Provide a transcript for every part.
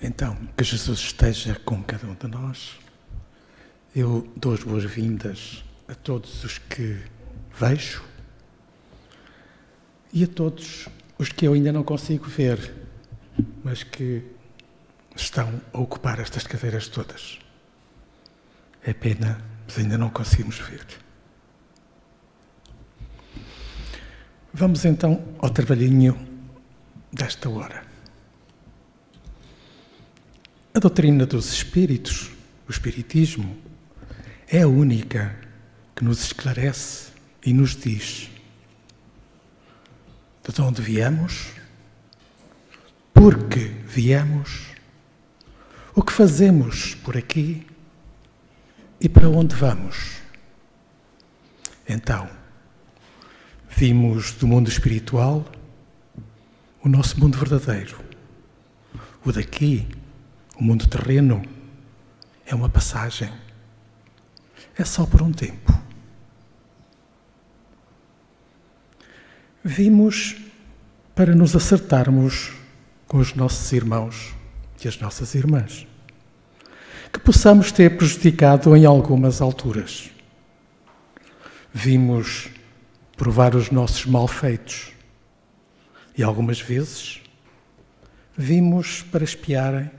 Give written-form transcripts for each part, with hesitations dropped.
Então, que Jesus esteja com cada um de nós. Eu dou as boas-vindas a todos os que vejo e a todos os que eu ainda não consigo ver, mas que estão a ocupar estas cadeiras todas. É pena, mas ainda não conseguimos ver. Vamos então ao trabalhinho desta hora. A doutrina dos espíritos, o espiritismo, é a única que nos esclarece e nos diz de onde viemos, por que viemos, o que fazemos por aqui e para onde vamos. Então, vimos do mundo espiritual o nosso mundo verdadeiro. O daqui, o mundo terreno, é uma passagem. É só por um tempo. Vimos para nos acertarmos com os nossos irmãos e as nossas irmãs, que possamos ter prejudicado em algumas alturas. Vimos provar os nossos malfeitos e algumas vezes vimos para expiarem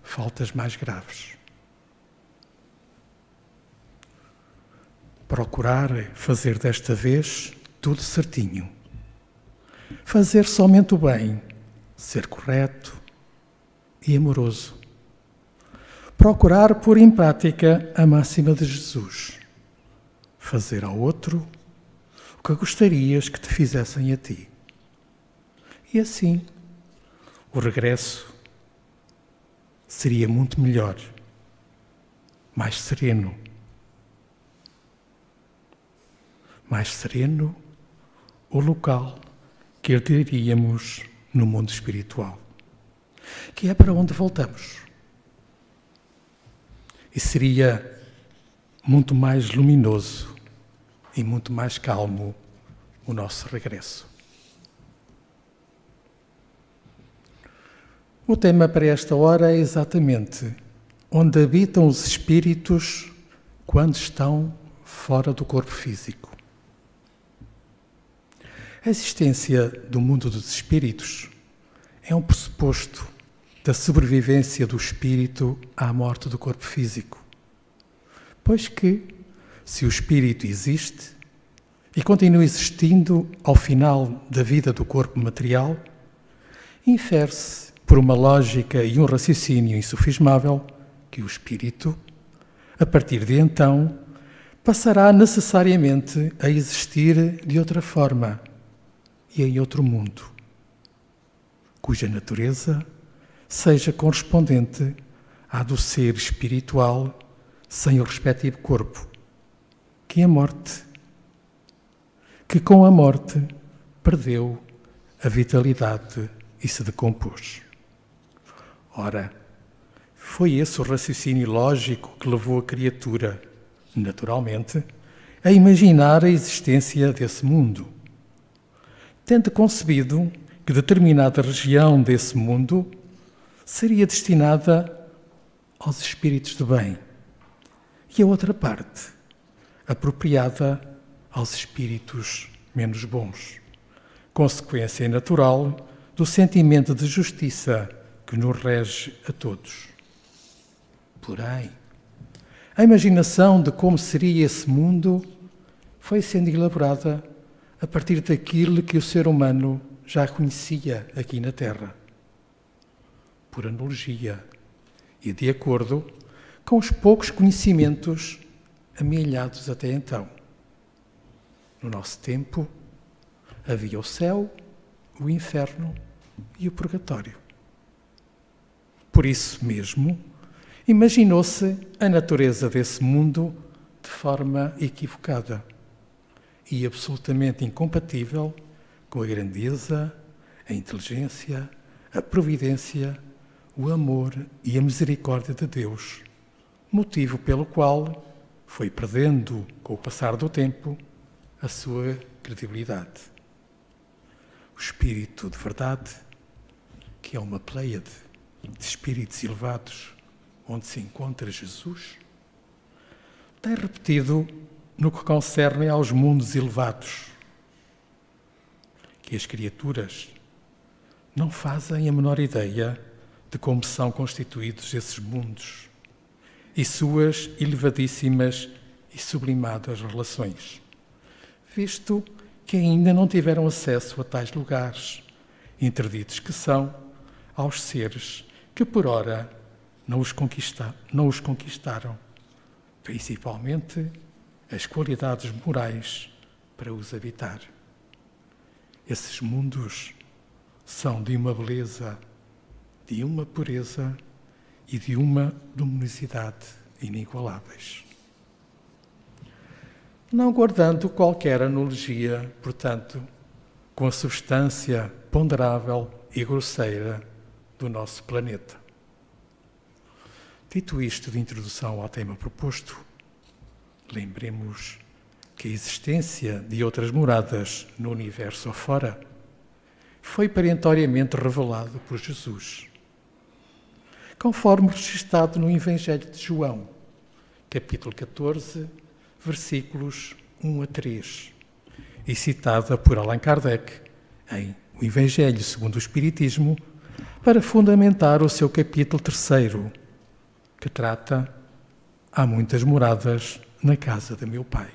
faltas mais graves. Procurar fazer desta vez tudo certinho. Fazer somente o bem, ser correto e amoroso. Procurar pôr em prática a máxima de Jesus. Fazer ao outro o que gostarias que te fizessem a ti. E assim, o regresso seria muito melhor, mais sereno. Mais sereno o local que herdaríamos no mundo espiritual, que é para onde voltamos. E seria muito mais luminoso e muito mais calmo o nosso regresso. O tema para esta hora é exatamente onde habitam os espíritos quando estão fora do corpo físico. A existência do mundo dos espíritos é um pressuposto da sobrevivência do espírito à morte do corpo físico. Pois que, se o espírito existe e continua existindo ao final da vida do corpo material, infere-se por uma lógica e um raciocínio insofismável que o espírito, a partir de então, passará necessariamente a existir de outra forma e em outro mundo, cuja natureza seja correspondente à do ser espiritual sem o respectivo corpo, que com a morte perdeu a vitalidade e se decompôs. Ora, foi esse o raciocínio lógico que levou a criatura, naturalmente, a imaginar a existência desse mundo, tendo concebido que determinada região desse mundo seria destinada aos espíritos de bem e a outra parte apropriada aos espíritos menos bons, consequência natural do sentimento de justiça que nos rege a todos. Porém, a imaginação de como seria esse mundo foi sendo elaborada a partir daquilo que o ser humano já conhecia aqui na Terra, por analogia e de acordo com os poucos conhecimentos amealhados até então. No nosso tempo, havia o céu, o inferno e o purgatório. Por isso mesmo, imaginou-se a natureza desse mundo de forma equivocada e absolutamente incompatível com a grandeza, a inteligência, a providência, o amor e a misericórdia de Deus, motivo pelo qual foi perdendo, com o passar do tempo, a sua credibilidade. O Espírito de verdade, que é uma pleiade de espíritos elevados, onde se encontra Jesus, tem repetido no que concerne aos mundos elevados, que as criaturas não fazem a menor ideia de como são constituídos esses mundos e suas elevadíssimas e sublimadas relações, visto que ainda não tiveram acesso a tais lugares, interditos que são aos seres que por ora não os conquistaram, principalmente as qualidades morais para os habitar. Esses mundos são de uma beleza, de uma pureza e de uma luminosidade inigualáveis. Não guardando qualquer analogia, portanto, com a substância ponderável e grosseira do nosso planeta. Dito isto de introdução ao tema proposto, lembremos que a existência de outras moradas no universo afora foi perentoriamente revelado por Jesus, conforme registado no Evangelho de João, capítulo 14, versículos 1 a 3, e citada por Allan Kardec em O Evangelho segundo o Espiritismo, para fundamentar o seu capítulo 3º, que trata Há muitas moradas na casa de meu Pai.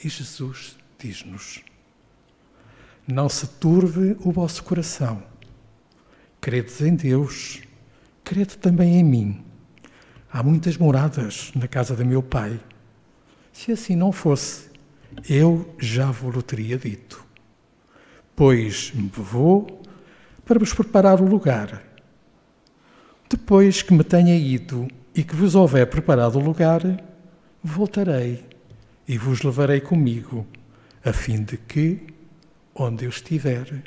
E Jesus diz-nos: não se turbe o vosso coração. Credes em Deus, crede também em mim. Há muitas moradas na casa de meu Pai. Se assim não fosse, eu já vos teria dito. Pois me vou para vos preparar o lugar. Depois que me tenha ido e que vos houver preparado o lugar, voltarei e vos levarei comigo, a fim de que, onde eu estiver,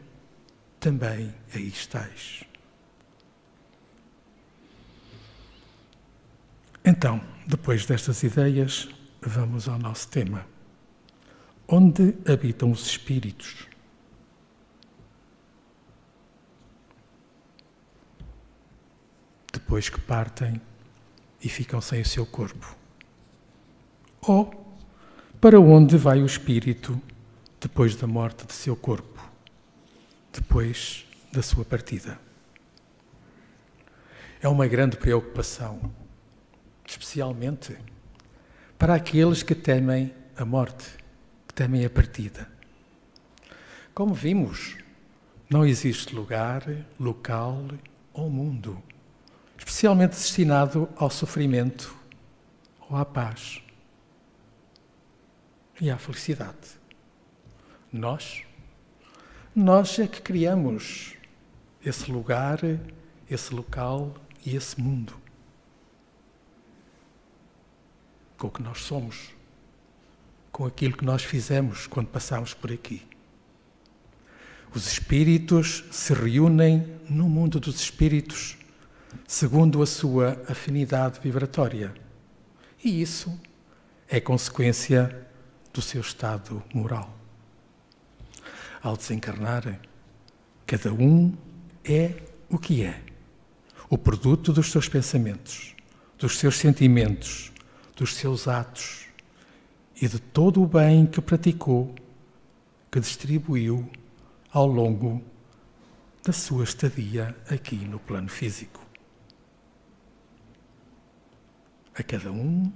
também aí estais. Então, depois destas ideias, vamos ao nosso tema. Onde habitam os espíritos? Depois que partem e ficam sem o seu corpo. Ou para onde vai o espírito depois da morte de seu corpo, depois da sua partida? É uma grande preocupação, especialmente para aqueles que temem a morte, que temem a partida. Como vimos, não existe lugar, local ou mundo especialmente destinado ao sofrimento ou à paz e à felicidade. Nós é que criamos esse lugar, esse local e esse mundo com o que nós somos, com aquilo que nós fizemos quando passamos por aqui. Os espíritos se reúnem no mundo dos espíritos segundo a sua afinidade vibratória. E isso é consequência do seu estado moral. Ao desencarnar, cada um é o que é, o produto dos seus pensamentos, dos seus sentimentos, dos seus atos e de todo o bem que praticou, que distribuiu ao longo da sua estadia aqui no plano físico. A cada um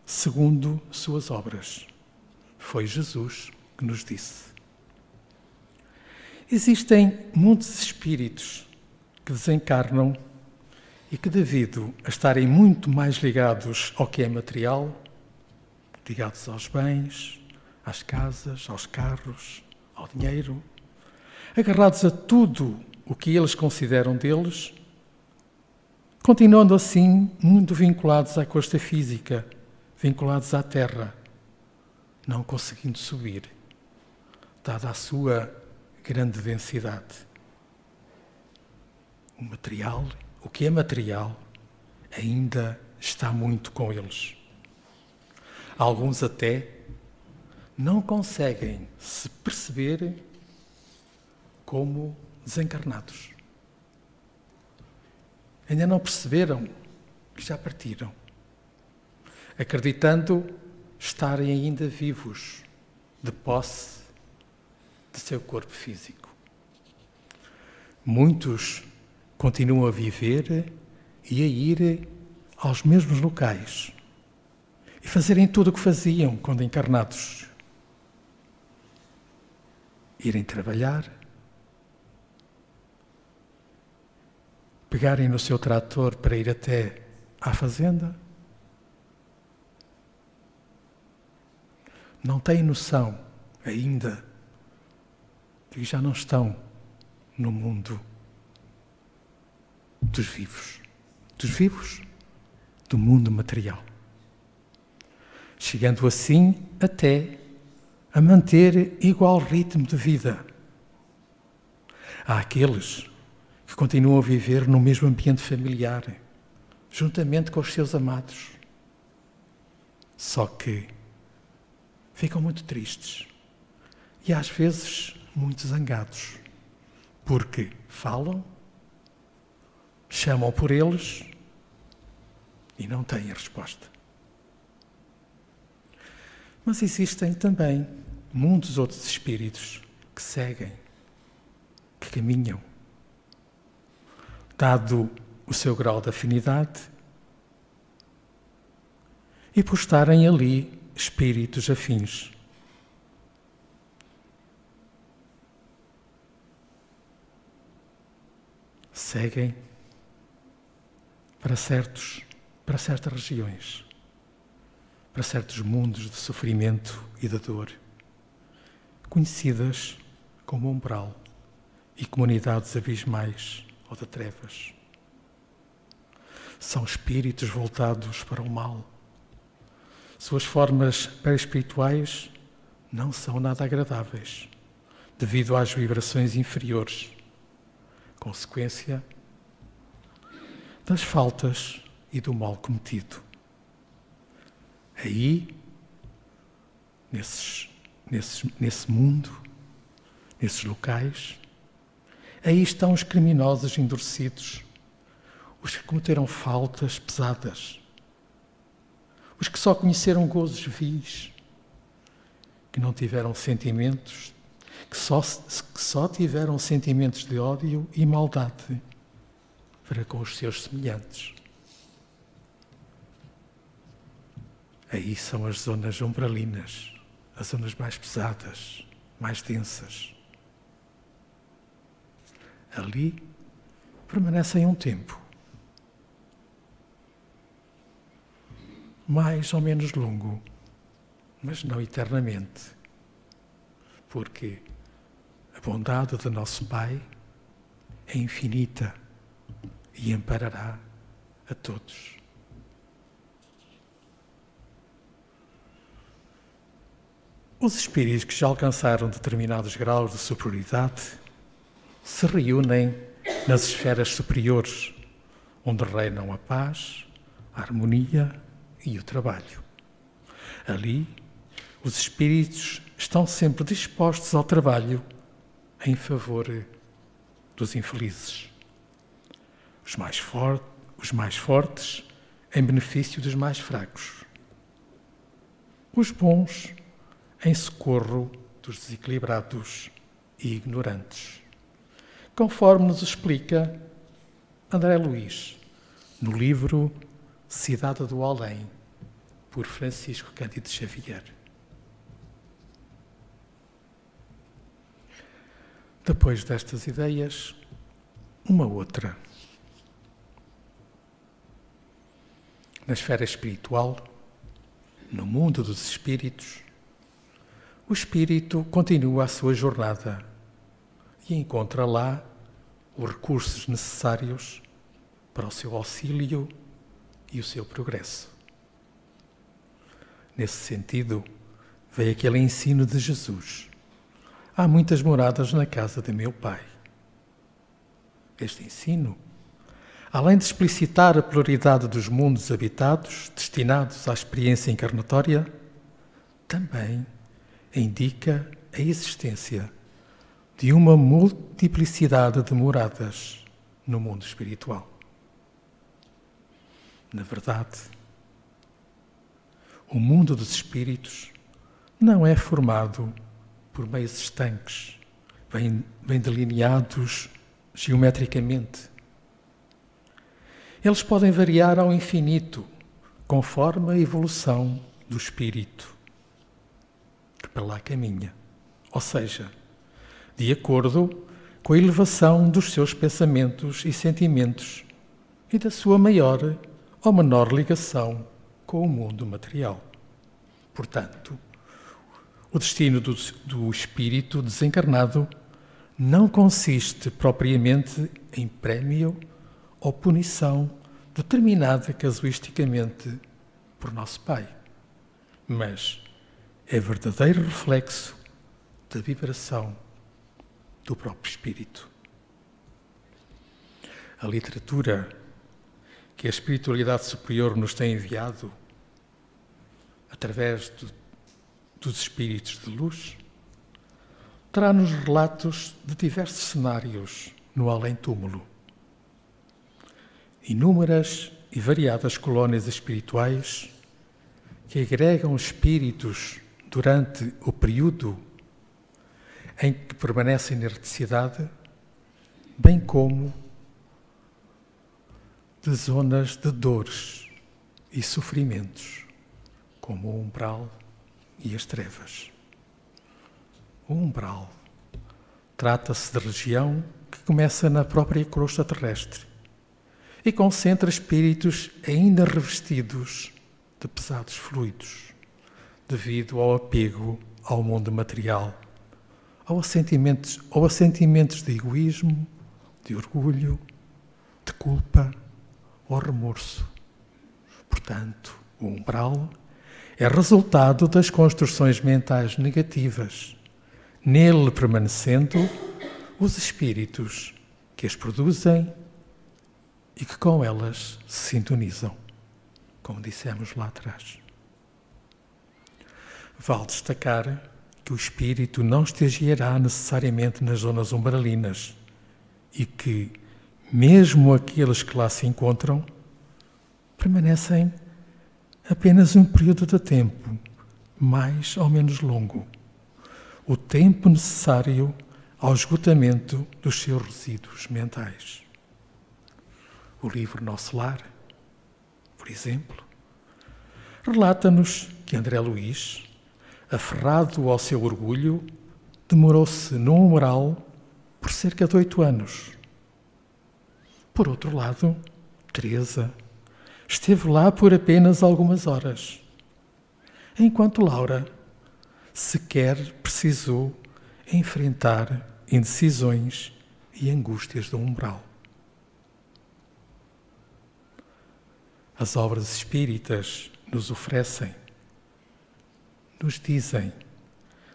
segundo suas obras. Foi Jesus que nos disse. Existem muitos espíritos que desencarnam e que, devido a estarem muito mais ligados ao que é material, ligados aos bens, às casas, aos carros, ao dinheiro, agarrados a tudo o que eles consideram deles, continuando assim muito vinculados à costa física, vinculados à terra, não conseguindo subir, dada a sua grande densidade. O material, o que é material, ainda está muito com eles. Alguns até não conseguem se perceber como desencarnados. ainda não perceberam que já partiram, acreditando estarem ainda vivos, de posse de seu corpo físico. Muitos continuam a viver e a ir aos mesmos locais e fazerem tudo o que faziam quando encarnados. Irem trabalhar, pegarem no seu trator para ir até à fazenda. Não têm noção ainda que já não estão no mundo dos vivos do mundo material, chegando assim até a manter igual ritmo de vida. Há aqueles que continuam a viver no mesmo ambiente familiar, juntamente com os seus amados, só que ficam muito tristes e às vezes muito zangados, porque falam, chamam por eles e não têm a resposta. Mas existem também muitos outros espíritos que seguem, que caminham, dado o seu grau de afinidade, e por estarem ali espíritos afins. Seguem para certas regiões, para certos mundos de sofrimento e de dor, conhecidas como umbral e comunidades abismais ou de trevas. São espíritos voltados para o mal. Suas formas perispirituais não são nada agradáveis, devido às vibrações inferiores, consequência das faltas e do mal cometido. Aí, nesse mundo, nesses locais, aí estão os criminosos endurecidos, os que cometeram faltas pesadas, os que só conheceram gozos vis, que não tiveram sentimentos, que só tiveram sentimentos de ódio e maldade para com os seus semelhantes. Aí são as zonas umbralinas, as zonas mais pesadas, mais densas. Ali permanecem um tempo, mais ou menos longo, mas não eternamente, porque a bondade de nosso Pai é infinita e amparará a todos. Os espíritos que já alcançaram determinados graus de superioridade se reúnem nas esferas superiores, onde reinam a paz, a harmonia e o trabalho. Ali, os espíritos estão sempre dispostos ao trabalho em favor dos infelizes. Os mais fortes em benefício dos mais fracos. Os bons em socorro dos desequilibrados e ignorantes, conforme nos explica André Luiz no livro Cidade do Além, por Francisco Cândido Xavier. Depois destas ideias, uma outra. Na esfera espiritual, no mundo dos espíritos, o espírito continua a sua jornada e encontra lá os recursos necessários para o seu auxílio e o seu progresso. Nesse sentido, veio aquele ensino de Jesus: há muitas moradas na casa de meu Pai. Este ensino, além de explicitar a pluralidade dos mundos habitados, destinados à experiência encarnatória, também indica a existência de uma multiplicidade de moradas no mundo espiritual. Na verdade, o mundo dos espíritos não é formado por meios estanques, bem delineados geometricamente. Eles podem variar ao infinito, conforme a evolução do espírito que para lá caminha. Ou seja, de acordo com a elevação dos seus pensamentos e sentimentos e da sua maior ou menor ligação com o mundo material. Portanto, o destino do espírito desencarnado não consiste propriamente em prémio ou punição determinada casuisticamente por nosso Pai, mas é verdadeiro reflexo da vibração do próprio espírito. A literatura que a espiritualidade superior nos tem enviado através dos espíritos de luz traz-nos relatos de diversos cenários no além-túmulo. Inúmeras e variadas colónias espirituais que agregam espíritos durante o período em que permanecem na erreticidade, bem como de zonas de dores e sofrimentos, como o umbral e as trevas. O umbral trata-se de região que começa na própria crosta terrestre e concentra espíritos ainda revestidos de pesados fluidos, devido ao apego ao mundo material, ou a sentimentos de egoísmo, de orgulho, de culpa ou remorso. Portanto, o umbral é resultado das construções mentais negativas, nele permanecendo os espíritos que as produzem e que com elas se sintonizam, como dissemos lá atrás. Vale destacar que o espírito não estagiará necessariamente nas zonas umbralinas e que, mesmo aqueles que lá se encontram, permanecem apenas um período de tempo, mais ou menos longo, o tempo necessário ao esgotamento dos seus resíduos mentais. O livro Nosso Lar, por exemplo, relata-nos que André Luís, aferrado ao seu orgulho, demorou-se num umbral por cerca de 8 anos. Por outro lado, Teresa esteve lá por apenas algumas horas, enquanto Laura sequer precisou enfrentar indecisões e angústias do umbral. As obras espíritas nos oferecem, nos dizem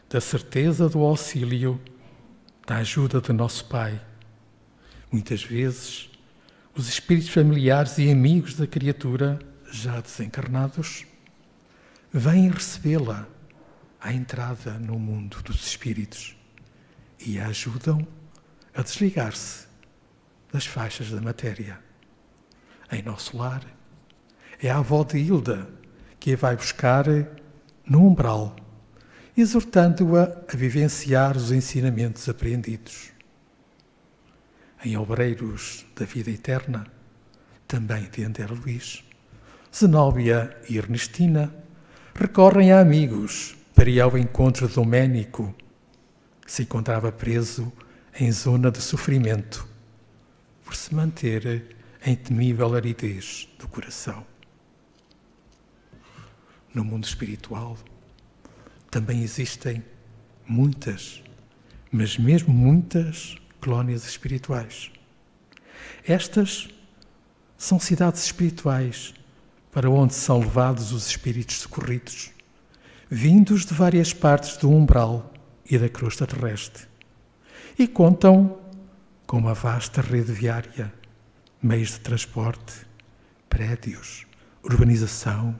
da certeza do auxílio, da ajuda de nosso Pai. Muitas vezes, os espíritos familiares e amigos da criatura, já desencarnados, vêm recebê-la à entrada no mundo dos espíritos e a ajudam a desligar-se das faixas da matéria. Em Nosso Lar, é a avó de Hilda que a vai buscar no umbral, exortando-a a vivenciar os ensinamentos aprendidos. Em Obreiros da Vida Eterna, também de André Luís, Zenóbia e Ernestina recorrem a amigos para ir ao encontro de Doménico, que se encontrava preso em zona de sofrimento, por se manter em temível aridez do coração. No mundo espiritual também existem muitas, mas mesmo muitas, colónias espirituais. Estas são cidades espirituais para onde são levados os espíritos socorridos, vindos de várias partes do umbral e da crosta terrestre, e contam com uma vasta rede viária, meios de transporte, prédios, urbanização,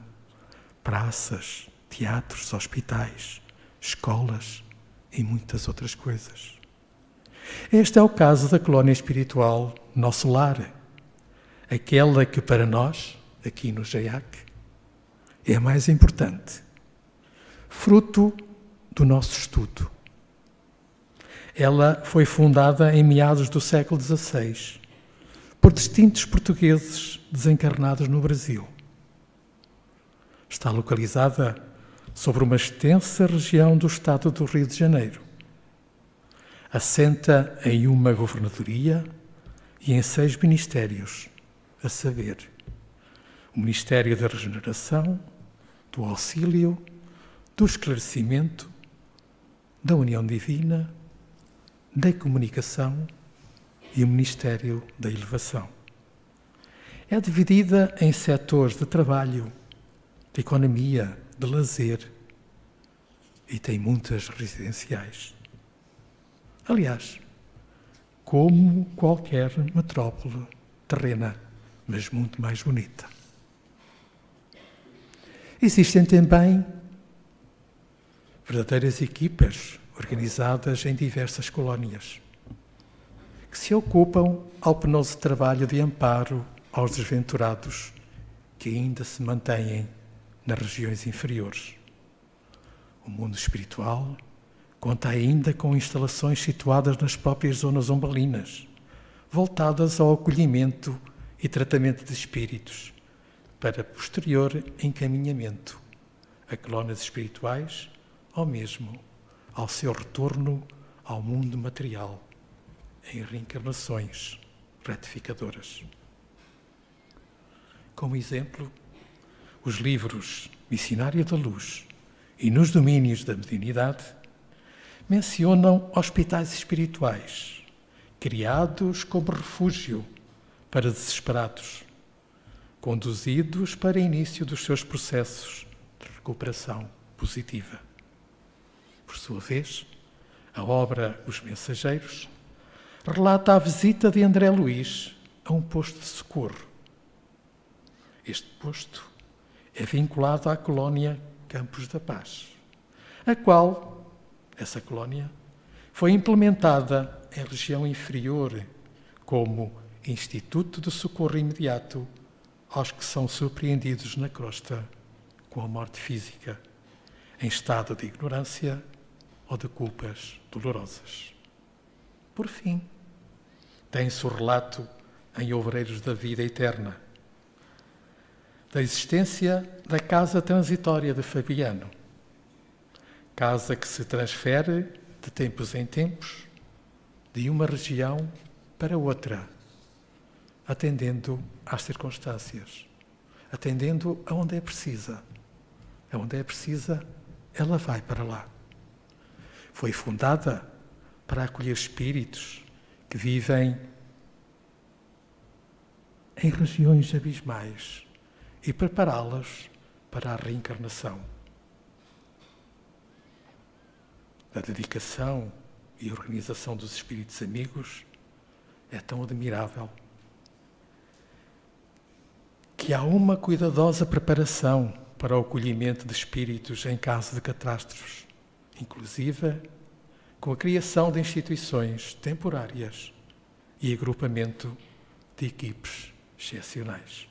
praças, teatros, hospitais, escolas e muitas outras coisas. Este é o caso da colónia espiritual Nosso Lar, aquela que para nós, aqui no JEAC, é a mais importante, fruto do nosso estudo. Ela foi fundada em meados do século XVI por distintos portugueses desencarnados no Brasil. Está localizada sobre uma extensa região do estado do Rio de Janeiro. Assenta em uma governadoria e em 6 ministérios, a saber, o Ministério da Regeneração, do Auxílio, do Esclarecimento, da União Divina, da Comunicação e o Ministério da Elevação. É dividida em setores de trabalho, de economia, de lazer e tem muitas residenciais. Aliás, como qualquer metrópole terrena, mas muito mais bonita. Existem também verdadeiras equipas organizadas em diversas colónias, que se ocupam ao penoso trabalho de amparo aos desventurados que ainda se mantêm nas regiões inferiores. O mundo espiritual conta ainda com instalações situadas nas próprias zonas umbalinas, voltadas ao acolhimento e tratamento de espíritos, para posterior encaminhamento a colónias espirituais ou mesmo ao seu retorno ao mundo material, em reencarnações retificadoras. Como exemplo, os livros Missionário da Luz e Nos Domínios da Mediunidade mencionam hospitais espirituais, criados como refúgio para desesperados, conduzidos para início dos seus processos de recuperação positiva. Por sua vez, a obra Os Mensageiros relata a visita de André Luís a um posto de socorro. Este posto é vinculado à colónia Campos da Paz, a qual, essa colónia, foi implementada em região inferior como Instituto de Socorro Imediato aos que são surpreendidos na crosta com a morte física, em estado de ignorância ou de culpas dolorosas. Por fim, tem-se o relato em Obreiros da Vida Eterna, da existência da Casa Transitória de Fabiano, casa que se transfere de tempos em tempos de uma região para outra, atendendo às circunstâncias, atendendo aonde é precisa. Aonde é precisa, ela vai para lá. Foi fundada para acolher espíritos que vivem em regiões abismais e prepará-los para a reencarnação. A dedicação e organização dos espíritos amigos é tão admirável que há uma cuidadosa preparação para o acolhimento de espíritos em caso de catástrofes, inclusive com a criação de instituições temporárias e agrupamento de equipes excepcionais.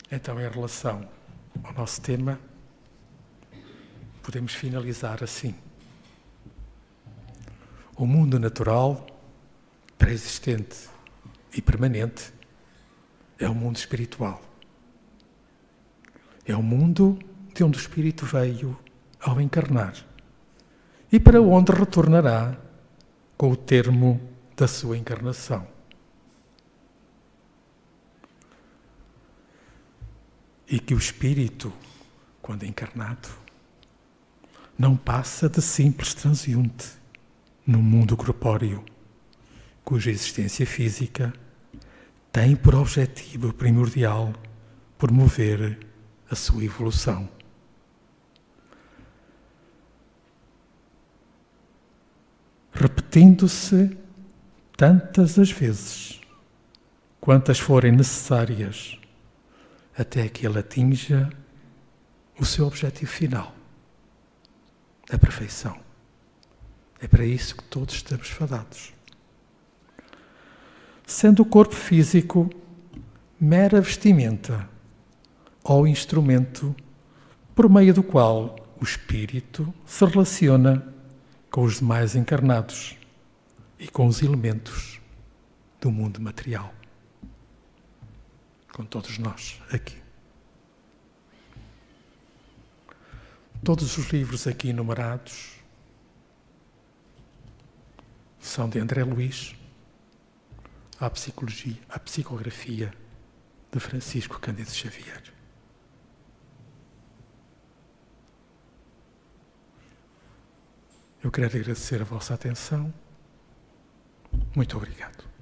Então, em relação ao nosso tema, podemos finalizar assim. O mundo natural, pré-existente e permanente, é o mundo espiritual. É o mundo de onde o espírito veio ao encarnar e para onde retornará com o termo da sua encarnação. E que o espírito, quando encarnado, não passa de simples transeunte no mundo corpóreo, cuja existência física tem por objetivo primordial promover a sua evolução. Repetindo-se tantas as vezes quantas forem necessárias até que ele atinja o seu objetivo final, a perfeição. É para isso que todos estamos fadados. sendo o corpo físico mera vestimenta ou instrumento por meio do qual o espírito se relaciona com os demais encarnados e com os elementos do mundo material, com todos nós aqui. Todos os livros aqui enumerados são de André Luiz, a psicologia, a psicografia de Francisco Cândido Xavier. Eu quero agradecer a vossa atenção. Muito obrigado.